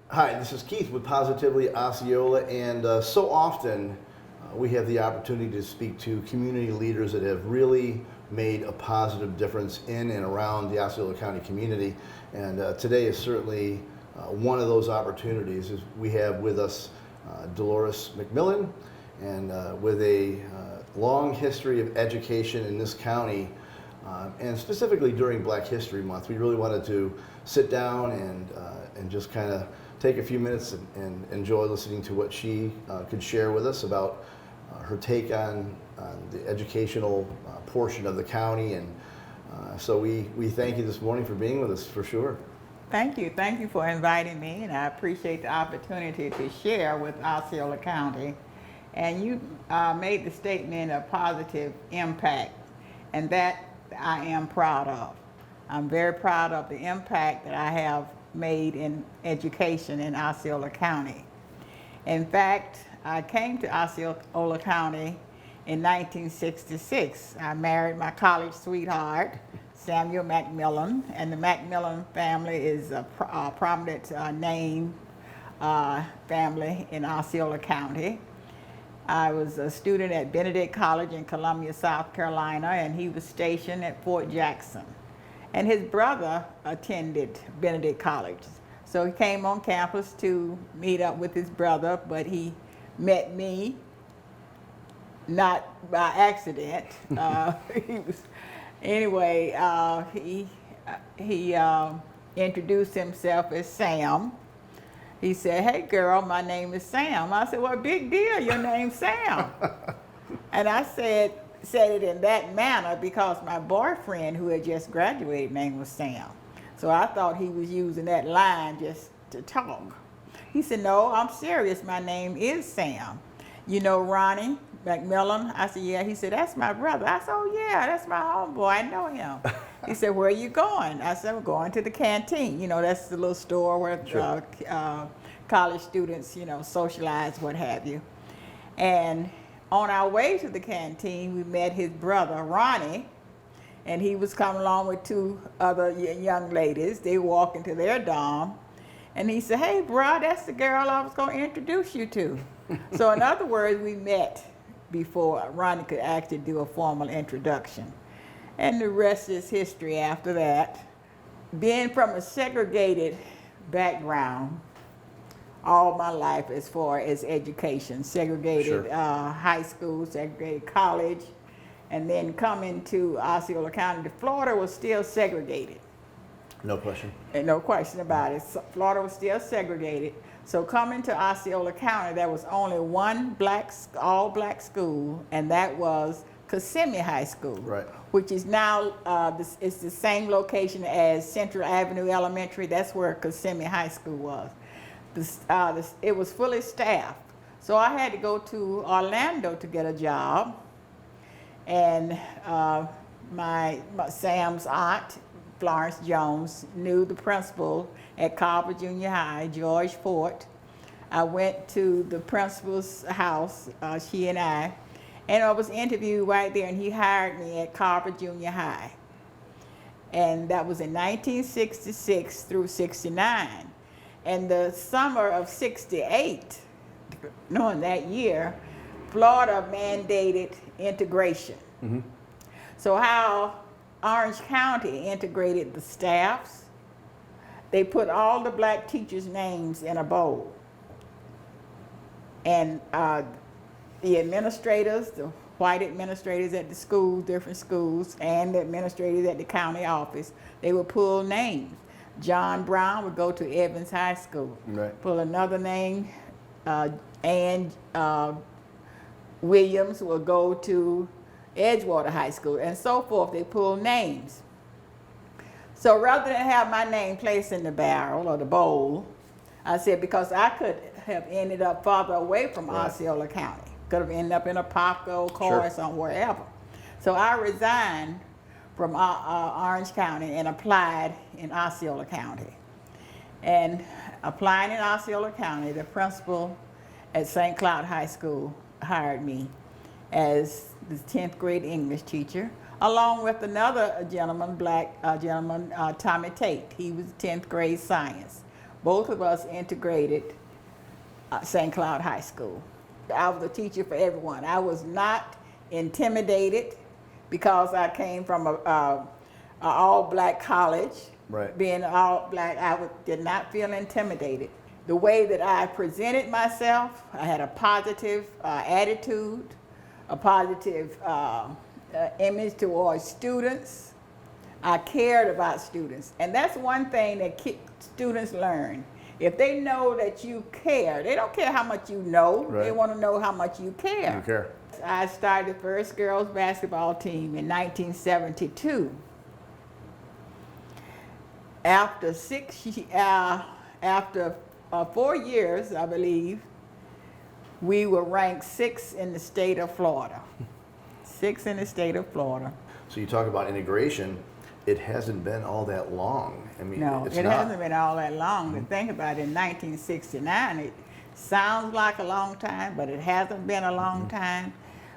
Hi, this is Keith with Positively Osceola, and so often we have the opportunity to speak to community leaders that have really made a positive difference in and around the Osceola County community. And today is certainly one of those opportunities. As we have with us Deloris McMillon, and with a long history of education in this county, and specifically during Black History Month, we really wanted to sit down and just kind of take a few minutes and enjoy listening to what she could share with us about her take on the educational portion of the county. And so we thank you this morning for being with us, for sure. Thank you. Thank you for inviting me, and I appreciate the opportunity to share with Osceola County. And you made the statement of positive impact, and that I am proud of. I'm very proud of the impact that I have made in education in Osceola County. In fact, I came to Osceola County in 1966. I married my college sweetheart, Samuel McMillon, and the McMillon family is a prominent name family in Osceola County. I was a student at Benedict College in Columbia, South Carolina, and he was stationed at Fort Jackson. And his brother attended Benedict College. So he came on campus to meet up with his brother, but he met me, not by accident. He introduced himself as Sam. He said, "Hey girl, my name is Sam." I said, "Well, big deal, your name's Sam." And I said it in that manner because my boyfriend, who had just graduated, name was Sam. So I thought he was using that line just to talk. He said, "No, I'm serious. My name is Sam. You know Ronnie McMillon?" I said, "Yeah." He said, "That's my brother." I said, "Oh yeah, that's my homeboy. I know him." He said, "Where are you going?" I said, "I'm going to the canteen. You know, that's the little store where Sure. college students, you know, socialize, what have you." And on our way to the canteen, we met his brother, Ronnie, and he was coming along with two other young ladies. They walked into their dorm, and he said, "Hey, bro, that's the girl I was going to introduce you to." So in other words, we met before Ronnie could actually do a formal introduction. And the rest is history after that. Being from a segregated background all my life as far as education, segregated Sure. High school, segregated college, and then coming to Osceola County. Florida was still segregated. No question. And no question about it. Florida was still segregated. So coming to Osceola County, there was only one all black school, and that was Kissimmee High School, Right. which is now it's the same location as Central Avenue Elementary. That's where Kissimmee High School was. It was fully staffed. So I had to go to Orlando to get a job, and my Sam's aunt, Florence Jones, knew the principal at Carver Junior High, George Fort. I went to the principal's house, she and I was interviewed right there, and he hired me at Carver Junior High. And that was in 1966 through 69. And the summer of 68, knowing that year, Florida mandated integration. Mm-hmm. So how Orange County integrated the staffs, they put all the black teachers' names in a bowl. And the administrators, the white administrators at the schools, different schools, and the administrators at the county office, they would pull names. John Brown would go to Evans High School. Right. Pull another name. Ann Williams would go to Edgewater High School, and so forth. They pull names. So rather than have my name placed in the barrel or the bowl, I said, because I could have ended up farther away from Right. Osceola County. Could have ended up in Apoco, Corus, Sure. or wherever. So I resigned from Orange County and applied in Osceola County. And applying in Osceola County, the principal at St. Cloud High School hired me as the 10th grade English teacher, along with another gentleman, black gentleman, Tommy Tate. He was 10th grade science. both of us integrated St. Cloud High School. I was a teacher for everyone. I was not intimidated because I came from a all-black college. Right. Being all black, did not feel intimidated. The way that I presented myself, I had a positive attitude, a positive image towards students. I cared about students. And that's one thing that students learn. If they know that you care, they don't care how much you know, right. They want to know how much you care. You care. I started the first girls basketball team in 1972. After 4 years, I believe, we were ranked 6th in the state of Florida. 6th in the state of Florida. So you talk about integration. It hasn't been all that long. I mean, no, it's it not. hasn't been all that long. To think about it, in 1969, it sounds like a long time, but it hasn't been a long time.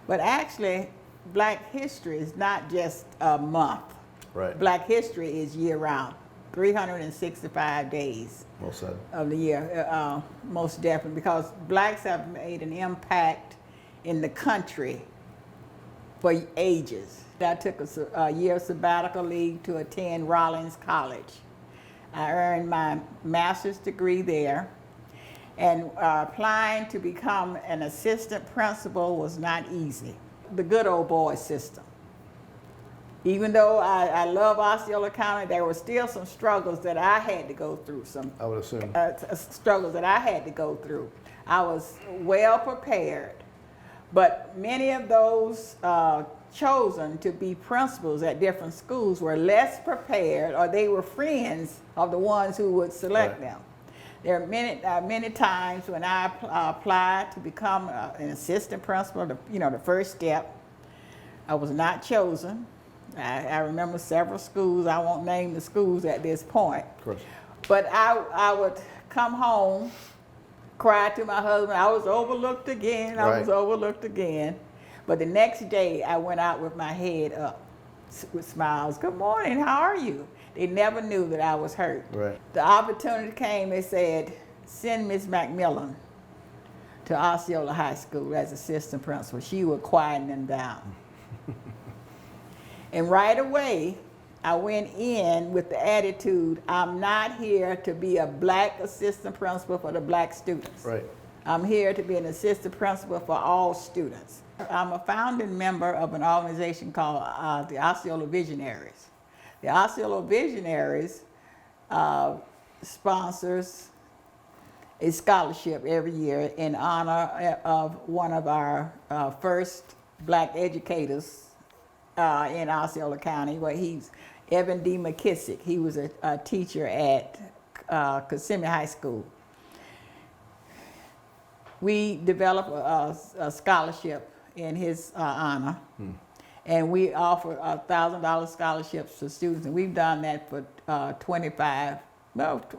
But actually, Black history is not just a month. Right. Black history is year-round, 365 days. Well said. Of the year, most definitely, because blacks have made an impact in the country for ages. I took a year sabbatical leave to attend Rollins College. I earned my master's degree there, and applying to become an assistant principal was not easy. The good old boy system. Even though I love Osceola County, there were still some struggles that I had to go through, I would assume. Struggles that I had to go through. I was well prepared, but many of those chosen to be principals at different schools were less prepared, or they were friends of the ones who would select right. them. There are many times when I applied to become an assistant principal, the first step, I was not chosen. I remember several schools. I won't name the schools at this point. Of course. But I would come home, cry to my husband, I was overlooked again, I was overlooked again. But the next day, I went out with my head up with smiles. Good morning, how are you? They never knew that I was hurt. Right. The opportunity came, they said, send Ms. McMillon to Osceola High School as assistant principal. She would quieten them down. And right away, I went in with the attitude, I'm not here to be a black assistant principal for the black students. Right. I'm here to be an assistant principal for all students. I'm a founding member of an organization called the Osceola Visionaries. The Osceola Visionaries sponsors a scholarship every year in honor of one of our first black educators in Osceola County, where he's Evan D. McKissick. He was a teacher at Kissimmee High School. We developed a scholarship in his honor, and we offer $1,000 scholarships to students, and we've done that for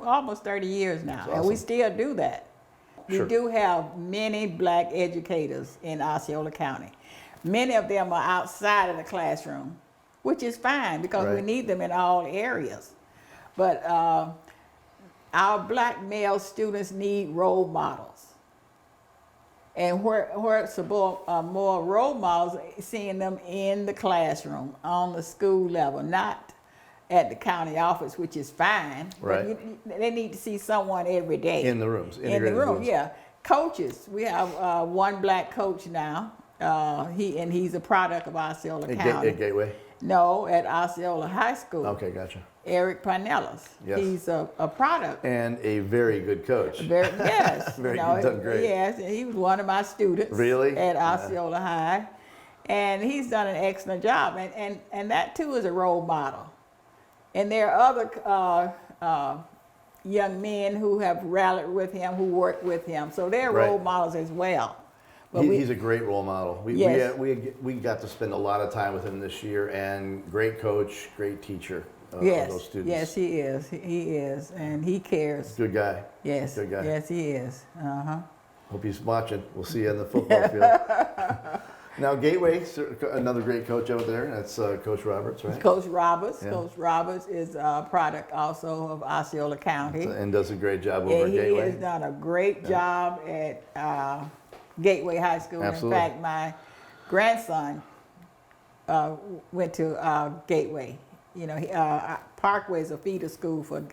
almost 30 years now. That's and we awesome. still do that. Sure. We do have many black educators in Osceola County. Many of them are outside of the classroom, which is fine because we Right. need them in all areas. But our black male students need role models. And where it's more role models, seeing them in the classroom, on the school level, not at the county office, which is fine. Right. But they need to see someone every day. In the rooms. In the integrated room, rooms. yeah. Coaches, we have one black coach now. He's a product of Osceola County. At Gateway? No, at Osceola High School. Okay, gotcha. Eric Pinellas. Yes. He's a product. And a very good coach. Yes. Very good, done great. Yes, and he was one of my students. Really? At Osceola High. And he's done an excellent job. And that too is a role model. And there are other young men who have rallied with him, who work with him. So they're Right. role models as well. But He's a great role model. Yes. We got to spend a lot of time with him this year, and great coach, great teacher of yes, those students. yes, he is. He is, and he cares. Good guy. Yes, Good guy. yes, he is. Hope he's watching. We'll see you on the football field. Now Gateway, another great coach out there. That's Coach Roberts, right? Coach Roberts. Yeah. Coach Roberts is a product also of Osceola County. And does a great job over Yeah, at he Gateway. has done a great job at Gateway High School. Absolutely. In fact, my grandson went to Gateway. You know, Parkway is a feeder school for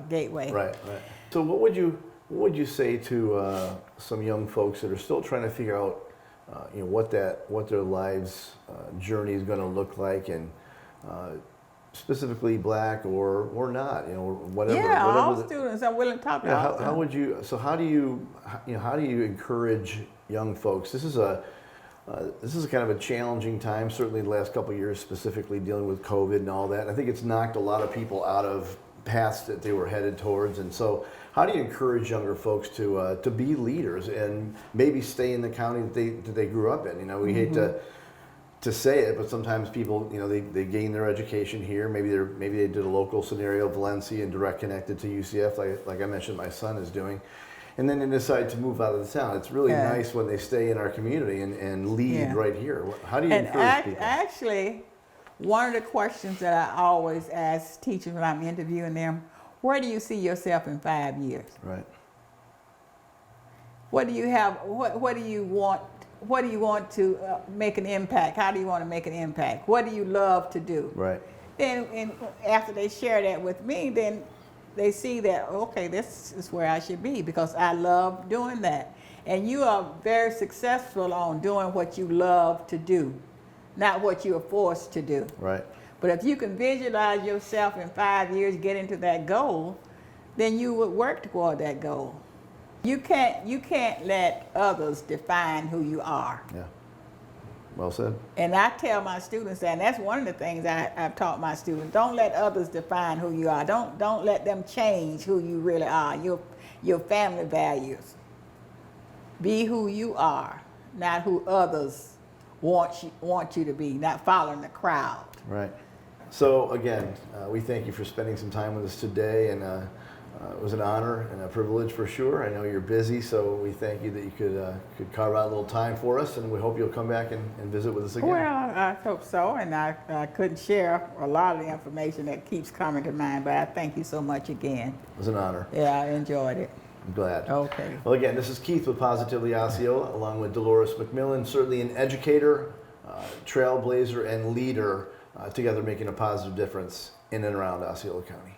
Gateway. Right, right. So what would you say to some young folks that are still trying to figure out, what their lives journey is going to look like, and specifically black or not, whatever. Yeah, whatever all students are willing to talk to us. how would you? So how do you encourage young folks? This is kind of a challenging time, certainly the last couple of years, specifically dealing with COVID and all that. And I think it's knocked a lot of people out of paths that they were headed towards. And so how do you encourage younger folks to be leaders and maybe stay in the county that they grew up in? We hate to say it, but sometimes people, they gain their education here. Maybe they did a local scenario, Valencia, and direct connected to UCF, like I mentioned my son is doing. And then they decide to move out of the town. It's really nice when they stay in our community and lead right here. How do you encourage people? Actually, one of the questions that I always ask teachers when I'm interviewing them, where do you see yourself in 5 years? Right. What do you have? What do you want? What do you want to make an impact? How do you want to make an impact? What do you love to do? Right. Then, and after they share that with me, then they see that, okay, this is where I should be because I love doing that. And you are very successful on doing what you love to do, not what you are forced to do. Right. But if you can visualize yourself in 5 years getting to that goal, then you would work toward that goal. You can't let others define who you are. Yeah. Well said. And I tell my students that, and that's one of the things I've taught my students. Don't let others define who you are. Don't let them change who you really are, your family values. Be who you are, not who others want you to be, not following the crowd. Right. So again, we thank you for spending some time with us today, and it was an honor and a privilege for sure. I know you're busy, so we thank you that you could carve out a little time for us, and we hope you'll come back and visit with us again. Well, I hope so, and I couldn't share a lot of the information that keeps coming to mind, but I thank you so much again. It was an honor. Yeah, I enjoyed it. I'm glad. Okay. Well, again, this is Keith with Positively Osceola, along with Deloris McMillon, certainly an educator, trailblazer, and leader, together making a positive difference in and around Osceola County.